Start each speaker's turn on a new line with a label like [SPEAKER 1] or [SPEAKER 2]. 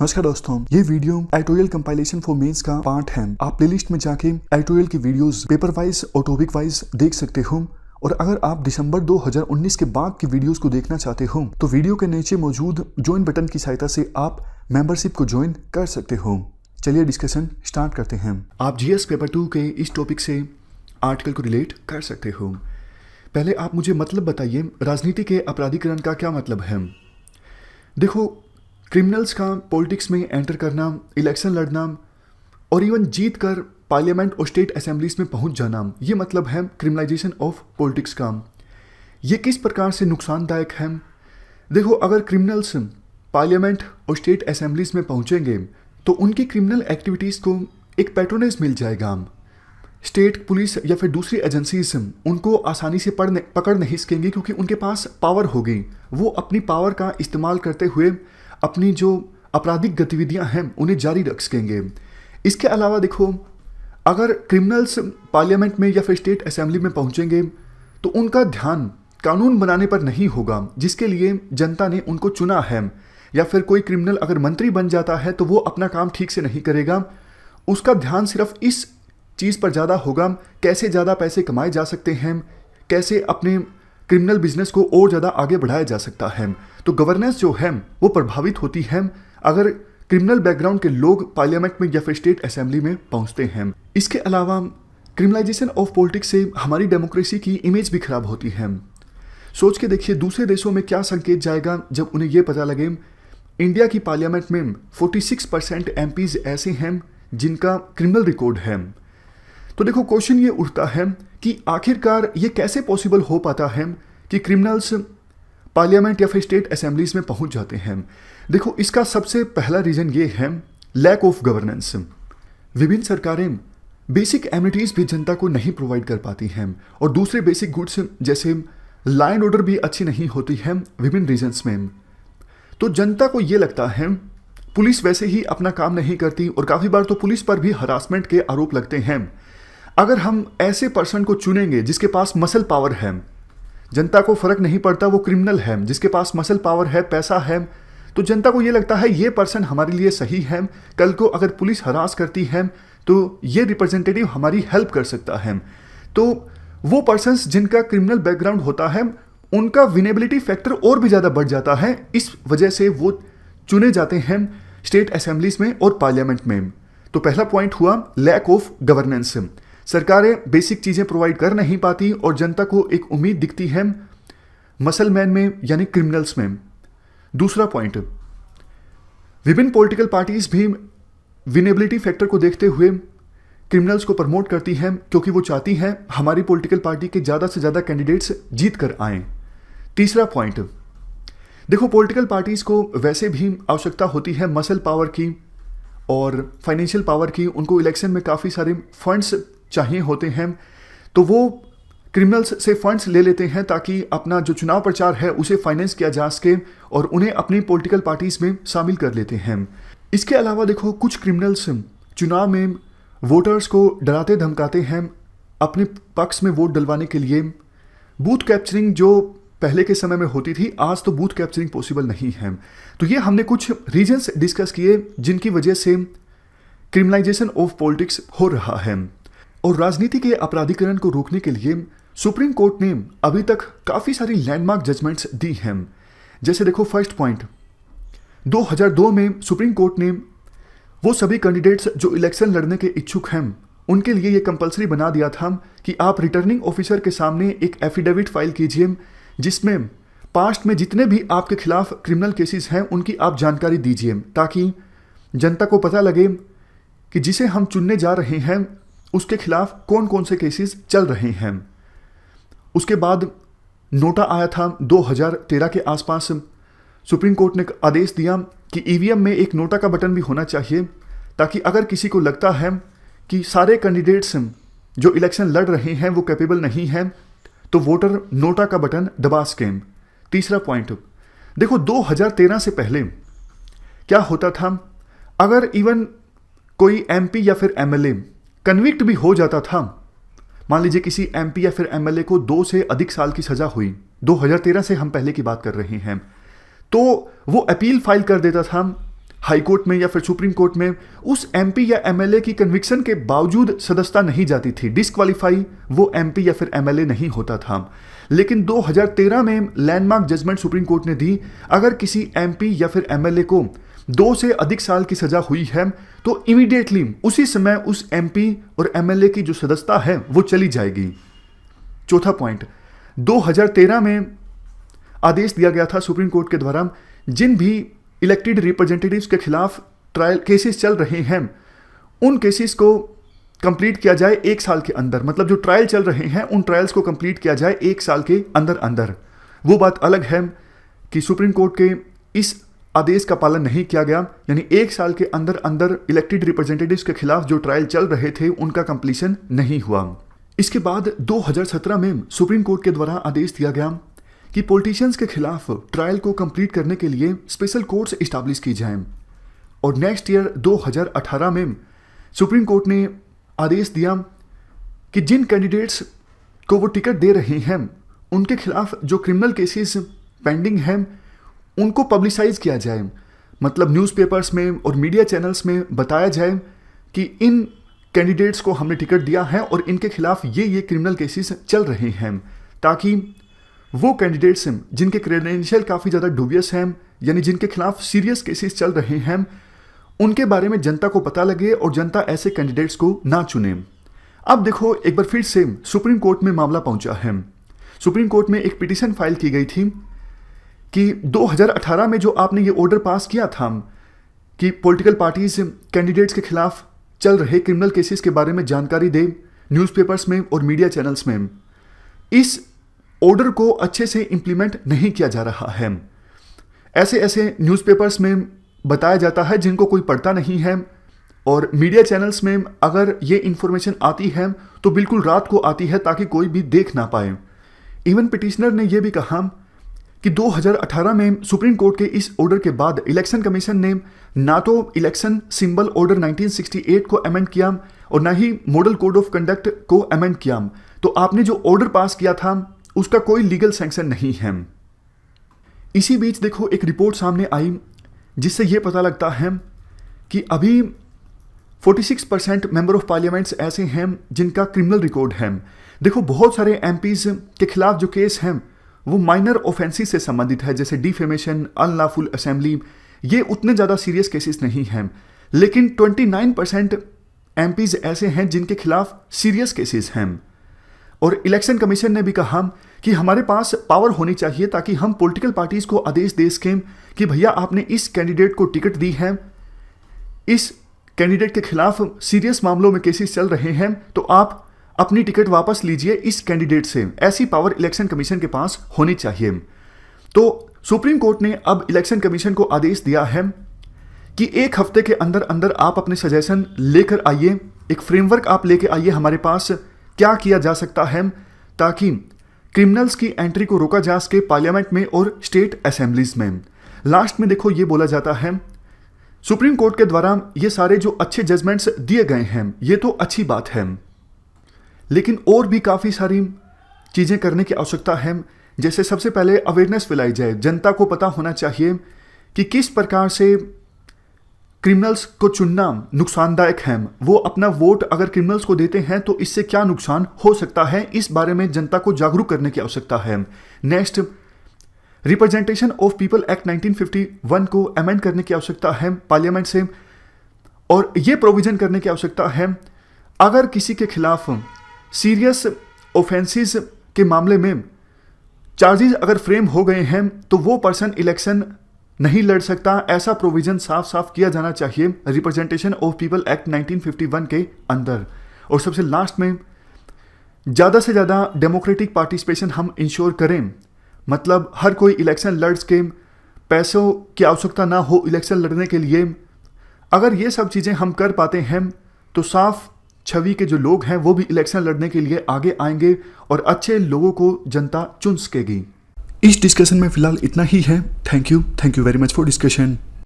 [SPEAKER 1] नमस्कार दोस्तों, ये video editorial compilation for mains का पार्ट है। आप प्लेलिस्ट में जाके एडिटोरियल की वीडियोस पेपर वाइज और टॉपिक वाइज देख सकते हो। और अगर आप दिसंबर 2019 के बाद की वीडियोस को देखना चाहते हो तो वीडियो के नीचे मौजूद ज्वाइन बटन की सहायता से आप मेंबरशिप को ज्वाइन कर सकते हो। चलिए डिस्कशन स्टार्ट करते हैं। आप जीएस पेपर 2 के इस टॉपिक से आर्टिकल को रिलेट कर सकते हो। पहले आप मुझे मतलब बताइए, राजनीति के अपराधीकरण का क्या मतलब है। देखो, क्रिमिनल्स का पॉलिटिक्स में एंटर करना, इलेक्शन लड़ना और इवन जीत कर पार्लियामेंट और स्टेट असेंबलीज में पहुंच जाना, ये मतलब है क्रिमिनलाइजेशन ऑफ पॉलिटिक्स का। ये किस प्रकार से नुकसानदायक है। देखो, अगर क्रिमिनल्स पार्लियामेंट और स्टेट असेंबलीज में पहुंचेंगे तो उनकी क्रिमिनल एक्टिविटीज़ को एक पैट्रोनेज मिल जाएगा। स्टेट पुलिस या फिर दूसरी एजेंसीज उनको आसानी से पकड़ नहीं सकेंगी क्योंकि उनके पास पावर होगी। वो अपनी पावर का इस्तेमाल करते हुए अपनी जो आपराधिक गतिविधियां हैं उन्हें जारी रख सकेंगे। इसके अलावा देखो, अगर क्रिमिनल्स पार्लियामेंट में या फिर स्टेट असेंबली में पहुंचेंगे तो उनका ध्यान कानून बनाने पर नहीं होगा जिसके लिए जनता ने उनको चुना है। या फिर कोई क्रिमिनल अगर मंत्री बन जाता है तो वो अपना काम ठीक से नहीं करेगा, उसका ध्यान सिर्फ इस चीज़ पर ज़्यादा होगा कैसे ज़्यादा पैसे कमाए जा सकते हैं, कैसे अपने क्रिमिनल बिजनेस को और ज़्यादा आगे बढ़ाया जा सकता है। तो गवर्नेंस जो है वो प्रभावित होती है अगर क्रिमिनल बैकग्राउंड के लोग पार्लियामेंट में या फिर स्टेट असेंबली में पहुंचते हैं। इसके अलावा क्रिमिनलाइजेशन ऑफ पॉलिटिक्स से हमारी डेमोक्रेसी की इमेज भी खराब होती है। सोच के देखिए, दूसरे देशों में क्या संकेत जाएगा जब उन्हें यह पता लगे इंडिया की पार्लियामेंट में 46% एमपीज ऐसे हैं जिनका क्रिमिनल रिकॉर्ड है। तो देखो, क्वेश्चन ये उठता है कि आखिरकार ये कैसे पॉसिबल हो पाता है कि क्रिमिनल्स पार्लियामेंट या फिर स्टेट असेंबलीज में पहुंच जाते हैं। देखो, इसका सबसे पहला रीजन ये है लैक ऑफ गवर्नेंस। विभिन्न सरकारें बेसिक एमिनिटीज भी जनता को नहीं प्रोवाइड कर पाती हैं और दूसरे बेसिक गुड्स जैसे लॉ एंड ऑर्डर भी अच्छी नहीं होती है विभिन्न रीजन्स में। तो जनता को ये लगता है पुलिस वैसे ही अपना काम नहीं करती और काफ़ी बार तो पुलिस पर भी हरासमेंट के आरोप लगते हैं। अगर हम ऐसे पर्सन को चुनेंगे जिसके पास मसल पावर है, जनता को फर्क नहीं पड़ता वो क्रिमिनल है, जिसके पास मसल पावर है, पैसा है, तो जनता को ये लगता है ये पर्सन हमारे लिए सही है। कल को अगर पुलिस हरास करती है तो ये रिप्रेजेंटेटिव हमारी हेल्प कर सकता है। तो वो पर्सन्स जिनका क्रिमिनल बैकग्राउंड होता है उनका विनेबिलिटी फैक्टर और भी ज़्यादा बढ़ जाता है। इस वजह से वो चुने जाते हैं स्टेट असेंबलीज में और पार्लियामेंट में। तो पहला पॉइंट हुआ लैक ऑफ गवर्नेंस। सरकारें बेसिक चीज़ें प्रोवाइड कर नहीं पाती और जनता को एक उम्मीद दिखती है मसल मैन में यानी क्रिमिनल्स में। दूसरा पॉइंट, विभिन्न पॉलिटिकल पार्टीज भी विनेबिलिटी फैक्टर को देखते हुए क्रिमिनल्स को प्रमोट करती हैं क्योंकि वो चाहती हैं हमारी पॉलिटिकल पार्टी के ज़्यादा से ज़्यादा कैंडिडेट्स जीत कर आएँ। तीसरा पॉइंट, देखो, पॉलिटिकल पार्टीज़ को वैसे भी आवश्यकता होती है मसल पावर की और फाइनेंशियल पावर की। उनको इलेक्शन में काफ़ी सारे फंड्स चाहिए होते हैं, तो वो क्रिमिनल्स से फंड्स ले लेते हैं ताकि अपना जो चुनाव प्रचार है उसे फाइनेंस किया जा सके और उन्हें अपनी पॉलिटिकल पार्टीज में शामिल कर लेते हैं। इसके अलावा देखो, कुछ क्रिमिनल्स चुनाव में वोटर्स को डराते धमकाते हैं अपने पक्ष में वोट डलवाने के लिए। बूथ कैप्चरिंग जो पहले के समय में होती थी, आज तो बूथ कैप्चरिंग पॉसिबल नहीं है। तो ये हमने कुछ रीजन्स डिस्कस किए जिनकी वजह से क्रिमिनलाइजेशन ऑफ पॉलिटिक्स हो रहा है। और राजनीति के अपराधीकरण को रोकने के लिए सुप्रीम कोर्ट ने अभी तक काफ़ी सारी लैंडमार्क जजमेंट्स दी हैं। जैसे देखो, फर्स्ट पॉइंट, 2002 में सुप्रीम कोर्ट ने वो सभी कैंडिडेट्स जो इलेक्शन लड़ने के इच्छुक हैं उनके लिए ये कंपलसरी बना दिया था कि आप रिटर्निंग ऑफिसर के सामने एक एफिडेविट फाइल कीजिए जिसमें पास्ट में जितने भी आपके खिलाफ क्रिमिनल केसेस हैं उनकी आप जानकारी दीजिए ताकि जनता को पता लगे कि जिसे हम चुनने जा रहे हैं उसके खिलाफ कौन कौन से केसेस चल रहे हैं। उसके बाद नोटा आया था 2013 के आसपास। सुप्रीम कोर्ट ने आदेश दिया कि ईवीएम में एक नोटा का बटन भी होना चाहिए ताकि अगर किसी को लगता है कि सारे कैंडिडेट्स जो इलेक्शन लड़ रहे हैं वो कैपेबल नहीं हैं तो वोटर नोटा का बटन दबा सकें। तीसरा पॉइंट, देखो, 2013 से पहले क्या होता था, अगर इवन कोई एमपी या फिर एमएलए कन्विक्ट भी हो जाता था, मान लीजिए किसी एमपी या फिर एमएलए को 2 से अधिक साल की सजा हुई, 2013 से हम पहले की बात कर रहे हैं, तो वो अपील फाइल कर देता था हाई कोर्ट में या फिर सुप्रीम कोर्ट में उस एमपी या एमएलए की कन्विक्शन के बावजूद सदस्यता नहीं जाती थी, डिस्क्वालीफाई वो एमपी या फिर एमएलए नहीं होता था। लेकिन 2013 में लैंडमार्क जजमेंट सुप्रीम कोर्ट ने दी, अगर किसी एमपी या फिर एमएलए को 2 से अधिक साल की सजा हुई है तो इमीडिएटली उसी समय उस एमपी और एमएलए की जो सदस्यता है वो चली जाएगी। चौथा पॉइंट, 2013 में आदेश दिया गया था सुप्रीम कोर्ट के द्वारा, जिन भी इलेक्टेड रिप्रेजेंटेटिव्स के खिलाफ ट्रायल केसेस चल रहे हैं उन केसेस को कंप्लीट किया जाए 1 साल के अंदर। मतलब जो ट्रायल चल रहे हैं उन ट्रायल्स को कंप्लीट किया जाए 1 साल के अंदर अंदर। वो बात अलग है कि सुप्रीम कोर्ट के इस आदेश का पालन नहीं किया गया, यानी 1 साल के अंदर अंदर इलेक्टेड रिप्रेजेंटेटिव्स के खिलाफ जो ट्रायल चल रहे थे उनका कंप्लीशन नहीं हुआ। इसके बाद 2017 में सुप्रीम कोर्ट के द्वारा आदेश दिया गया कि पॉलिटिशियंस के खिलाफ ट्रायल को कंप्लीट करने के लिए स्पेशल कोर्ट्स इस्टेब्लिश की जाएं। और नेक्स्ट ईयर 2018 में सुप्रीम कोर्ट ने आदेश दिया कि जिन कैंडिडेट्स को वो टिकट दे रहे हैं उनके खिलाफ जो क्रिमिनल केसेस पेंडिंग हैं उनको पब्लिसाइज किया जाए। मतलब न्यूज़पेपर्स में और मीडिया चैनल्स में बताया जाए कि इन कैंडिडेट्स को हमने टिकट दिया है और इनके खिलाफ ये क्रिमिनल केसेस चल रहे हैं, ताकि वो कैंडिडेट्स हैं जिनके क्रेडेंशियल काफ़ी ज़्यादा डूबियस हैं, यानी जिनके खिलाफ सीरियस केसेस चल रहे हैं, उनके बारे में जनता को पता लगे और जनता ऐसे कैंडिडेट्स को ना चुने। अब देखो एक बार फिर से सुप्रीम कोर्ट में मामला पहुंचा है। सुप्रीम कोर्ट में एक पिटीशन फाइल की गई थी कि 2018 में जो आपने ये ऑर्डर पास किया था कि पॉलिटिकल पार्टीज कैंडिडेट्स के खिलाफ चल रहे क्रिमिनल केसेस के बारे में जानकारी दे न्यूज़पेपर्स में और मीडिया चैनल्स में, इस ऑर्डर को अच्छे से इंप्लीमेंट नहीं किया जा रहा है। ऐसे न्यूज़पेपर्स में बताया जाता है जिनको कोई पढ़ता नहीं है, और मीडिया चैनल्स में अगर ये इन्फॉर्मेशन आती है तो बिल्कुल रात को आती है ताकि कोई भी देख ना पाए। इवन पिटिशनर ने यह भी कहा कि 2018 में सुप्रीम कोर्ट के इस ऑर्डर के बाद इलेक्शन कमीशन ने ना तो इलेक्शन सिंबल ऑर्डर 1968 को अमेंड किया और ना ही मॉडल कोड ऑफ कंडक्ट को अमेंड किया। तो आपने जो ऑर्डर पास किया था उसका कोई लीगल सैंक्शन नहीं है। इसी बीच देखो एक रिपोर्ट सामने आई जिससे यह पता लगता है कि अभी 46% मेंबर ऑफ पार्लियामेंट्स ऐसे हैं जिनका क्रिमिनल रिकॉर्ड है। देखो बहुत सारे एमपीज के खिलाफ जो केस हैं वो माइनर ऑफेंसेस से संबंधित है, जैसे डिफेमेशन, अनलॉफुल असेंबली, ये उतने ज़्यादा सीरियस केसेस नहीं हैं। लेकिन 29% एमपीज ऐसे हैं जिनके खिलाफ सीरियस केसेस हैं। और इलेक्शन कमीशन ने भी कहा कि हमारे पास पावर होनी चाहिए ताकि हम पॉलिटिकल पार्टीज को आदेश दे सकें कि भैया आपने इस कैंडिडेट को टिकट दी है, इस कैंडिडेट के खिलाफ सीरियस मामलों में केसेस चल रहे हैं, तो आप अपनी टिकट वापस लीजिए इस कैंडिडेट से। ऐसी पावर इलेक्शन कमीशन के पास होनी चाहिए। तो सुप्रीम कोर्ट ने अब इलेक्शन कमीशन को आदेश दिया है कि 1 हफ्ते के अंदर अंदर आप अपने सजेशन लेकर आइए, एक फ्रेमवर्क आप लेकर आइए हमारे पास, क्या किया जा सकता है ताकि क्रिमिनल्स की एंट्री को रोका जा सके पार्लियामेंट में और स्टेट असेंबलीज में। लास्ट में देखो ये बोला जाता है सुप्रीम कोर्ट के द्वारा ये सारे जो अच्छे जजमेंट्स दिए गए हैं ये तो अच्छी बात है, लेकिन और भी काफ़ी सारी चीज़ें करने की आवश्यकता है। जैसे सबसे पहले अवेयरनेस फैलाई जाए, जनता को पता होना चाहिए कि किस प्रकार से क्रिमिनल्स को चुनना नुकसानदायक है। वो अपना वोट अगर क्रिमिनल्स को देते हैं तो इससे क्या नुकसान हो सकता है, इस बारे में जनता को जागरूक करने की आवश्यकता है। Next, representation of people act 1951 को अमेंड करने की आवश्यकता है पार्लियामेंट से, और ये प्रोविजन करने की आवश्यकता है अगर किसी के खिलाफ सीरियस ऑफेंसेस के मामले में चार्जेस अगर फ्रेम हो गए हैं तो वो पर्सन इलेक्शन नहीं लड़ सकता। ऐसा प्रोविजन साफ साफ किया जाना चाहिए रिप्रेजेंटेशन ऑफ पीपल एक्ट 1951 के अंदर। और सबसे लास्ट में, ज़्यादा से ज़्यादा डेमोक्रेटिक पार्टिसिपेशन हम इंश्योर करें, मतलब हर कोई इलेक्शन लड़ के पैसों की आवश्यकता ना हो इलेक्शन लड़ने के लिए। अगर ये सब चीज़ें हम कर पाते हैं तो साफ छवि के जो लोग हैं वो भी इलेक्शन लड़ने के लिए आगे आएंगे और अच्छे लोगों को जनता चुन सकेगी। इस डिस्कशन में फिलहाल इतना ही है। Thank you very much for discussion.